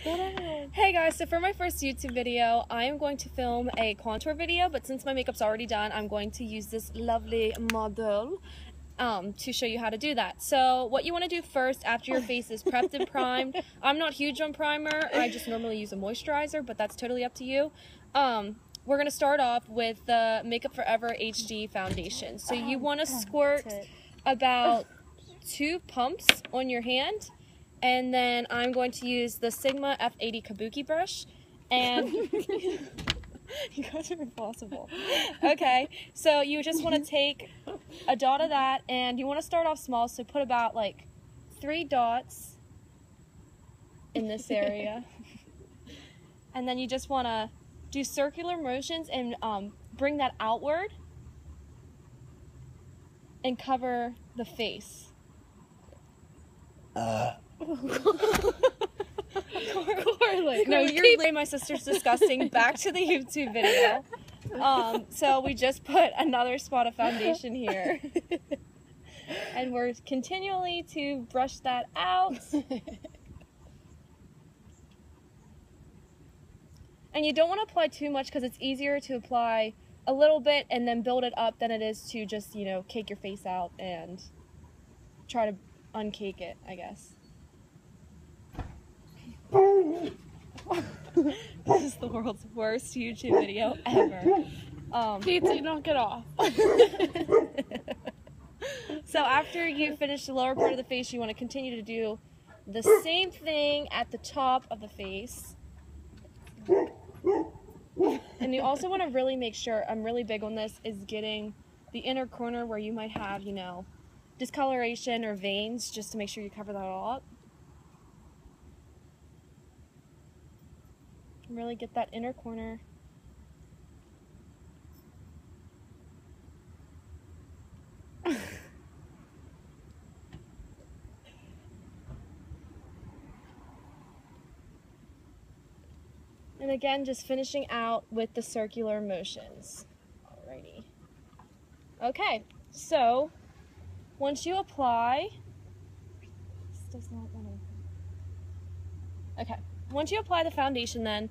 Hey guys, so for my first YouTube video, I am going to film a contour video, but since my makeup's already done, I'm going to use this lovely model to show you how to do that. So what you want to do first after your face is prepped and primed. I'm not huge on primer, I just normally use a moisturizer, but that's totally up to you. We're going to start off with the Makeup Forever HD foundation. So you want to squirt about 2 pumps on your hand. And then I'm going to use the Sigma F80 Kabuki brush, and you guys are impossible. Okay, so you just want to take a dot of that, and you want to start off small, so put about like 3 dots in this area. And then you just want to do circular motions and bring that outward and cover the face. No, you're leaving my sister's disgusting. Back to the YouTube video. So we just put another spot of foundation here. And we're continually to brush that out. And you don't want to apply too much because it's easier to apply a little bit and then build it up than it is to just, you know, cake your face out and try to uncake it, I guess. This is the world's worst YouTube video ever. Pizza, don't get off. So after you finish the lower part of the face, you want to continue to do the same thing at the top of the face. And you also want to really make sure, I'm really big on this, is getting the inner corner where you might have, you know, discoloration or veins, just to make sure you cover that all up. Really get that inner corner. And again, just finishing out with the circular motions. Alrighty. Okay, so once you apply, this does not want to. Okay, once you apply the foundation, then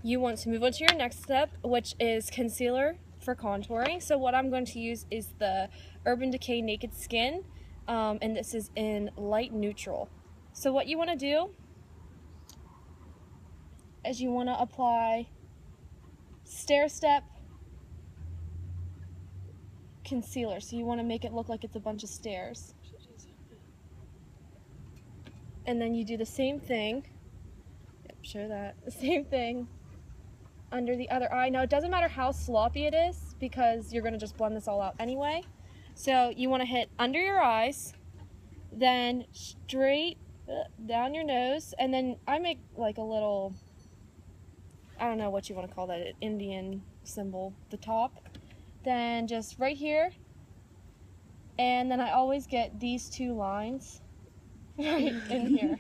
you want to move on to your next step, which is concealer for contouring. So what I'm going to use is the Urban Decay Naked Skin, and this is in light neutral. So what you want to do is you want to apply stair step concealer. So you want to make it look like it's a bunch of stairs. And then you do the same thing. Yep, show that. The same thing under the other eye. Now it doesn't matter how sloppy it is because you're going to just blend this all out anyway. So you want to hit under your eyes, then straight down your nose, and then I make like a little, I don't know what you want to call that, an Indian symbol, the top. Then just right here, and then I always get these 2 lines right in here.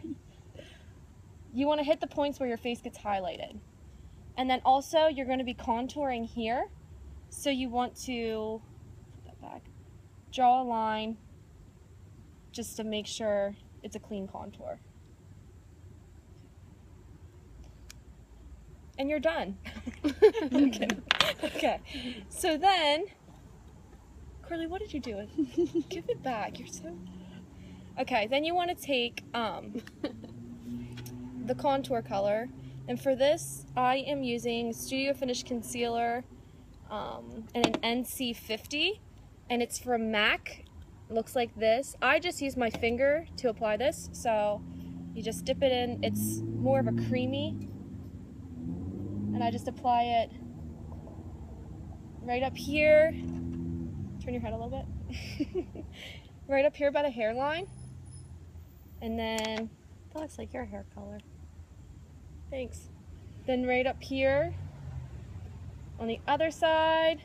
You want to hit the points where your face gets highlighted. And then also you're going to be contouring here, so you want to put that back, draw a line just to make sure it's a clean contour. And you're done. Okay. Okay. So then, Carly, what did you do? Give it back. You're so. Okay. Then you want to take the contour color, and for this, I am using Studio Finish Concealer and an NC50, and it's from MAC. It looks like this. I just use my finger to apply this, so you just dip it in. It's more of a creamy. And I just apply it right up here. Turn your head a little bit. Right up here by the hairline. And then, that looks like your hair color. Thanks. Then right up here on the other side.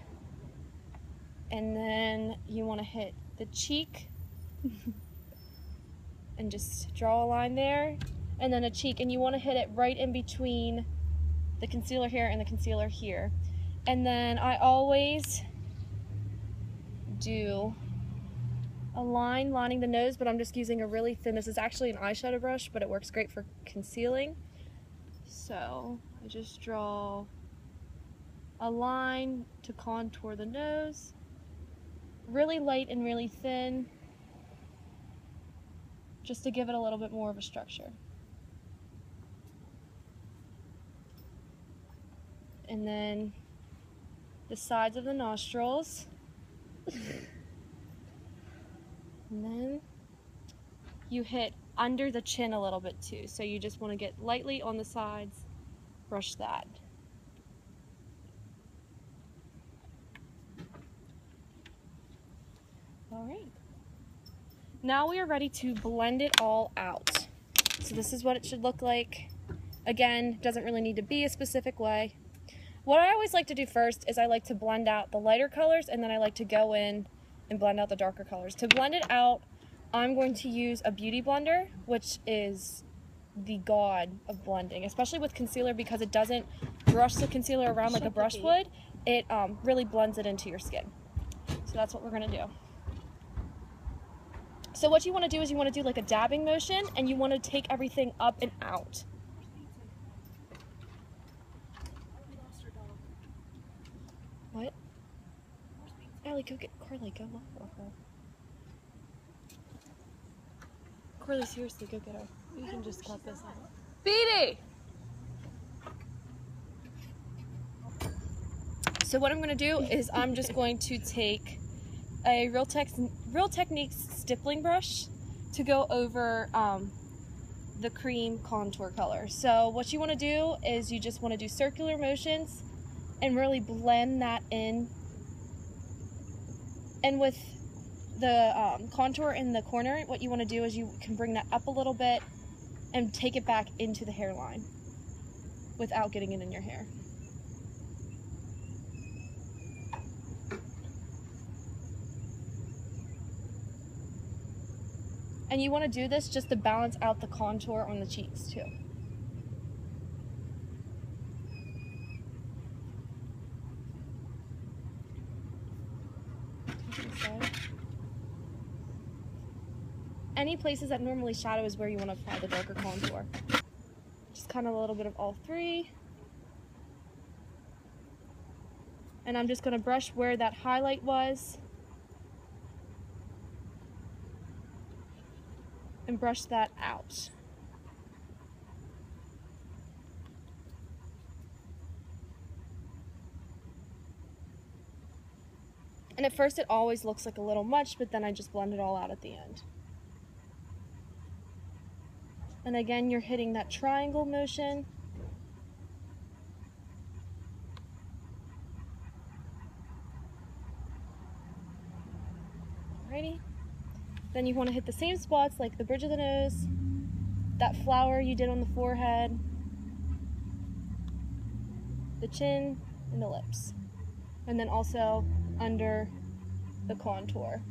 And then you want to hit the cheek. And just draw a line there. And then a cheek. And you want to hit it right in between the concealer here and the concealer here. And then I always do a line lining the nose, but I'm just using a really thin, this is actually an eyeshadow brush, but it works great for concealing. So I just draw a line to contour the nose, really light and really thin, just to give it a little bit more of a structure. And then the sides of the nostrils. And then you hit under the chin a little bit too. So you just want to get lightly on the sides, brush that. All right. Now we are ready to blend it all out. So this is what it should look like. Again, doesn't really need to be a specific way. What I always like to do first is I like to blend out the lighter colors, and then I like to go in and blend out the darker colors. To blend it out, I'm going to use a beauty blender, which is the god of blending, especially with concealer, because it doesn't brush the concealer around like a brush would. It really blends it into your skin. So that's what we're gonna do. So what you want to do is you want to do like a dabbing motion, and you want to take everything up and out. What? Allie, go get Carly, go look for her. Carly, seriously, go get her. You can just cut this out. Beatty! So what I'm going to do is I'm just going to take a Real Techniques stippling brush to go over the cream contour color. So what you want to do is you just want to do circular motions and really blend that in. And with the contour in the corner, what you want to do is you can bring that up a little bit and take it back into the hairline without getting it in your hair. And you want to do this just to balance out the contour on the cheeks too. Any places that normally shadow is where you want to apply the darker contour. Just kind of a little bit of all three. And I'm just going to brush where that highlight was and brush that out. And at first it always looks like a little much, but then I just blend it all out at the end. And again, you're hitting that triangle motion. Alrighty. Then you want to hit the same spots like the bridge of the nose, that flower you did on the forehead, the chin, and the lips. And then also under the contour.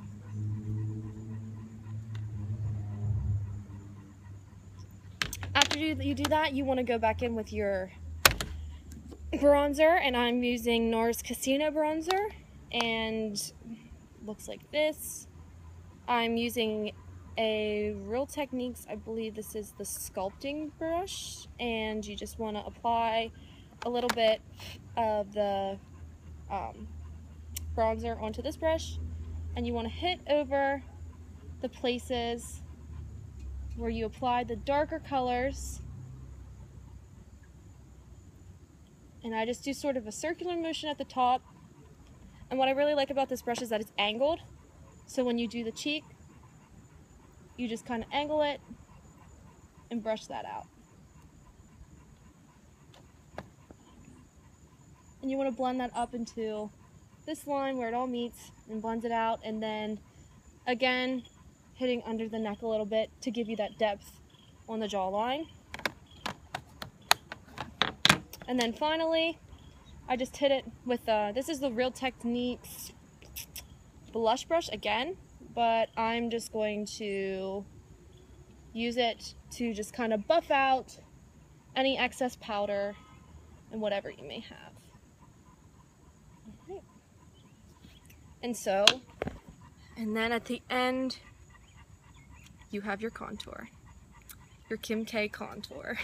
After you do that, you want to go back in with your bronzer, and I'm using NARS Casino bronzer, and looks like this. I'm using a Real Techniques, I believe this is the sculpting brush, and you just want to apply a little bit of the bronzer onto this brush, and you want to hit over the places where you apply the darker colors. And I just do sort of a circular motion at the top. And what I really like about this brush is that it's angled. So when you do the cheek, you just kind of angle it and brush that out. And you want to blend that up into this line where it all meets and blends it out. And then again, hitting under the neck a little bit to give you that depth on the jawline. And then finally, I just hit it with, this is the Real Techniques blush brush again, but I'm just going to use it to just kind of buff out any excess powder and whatever you may have. All right. And then at the end, you have your contour, your Kim K contour.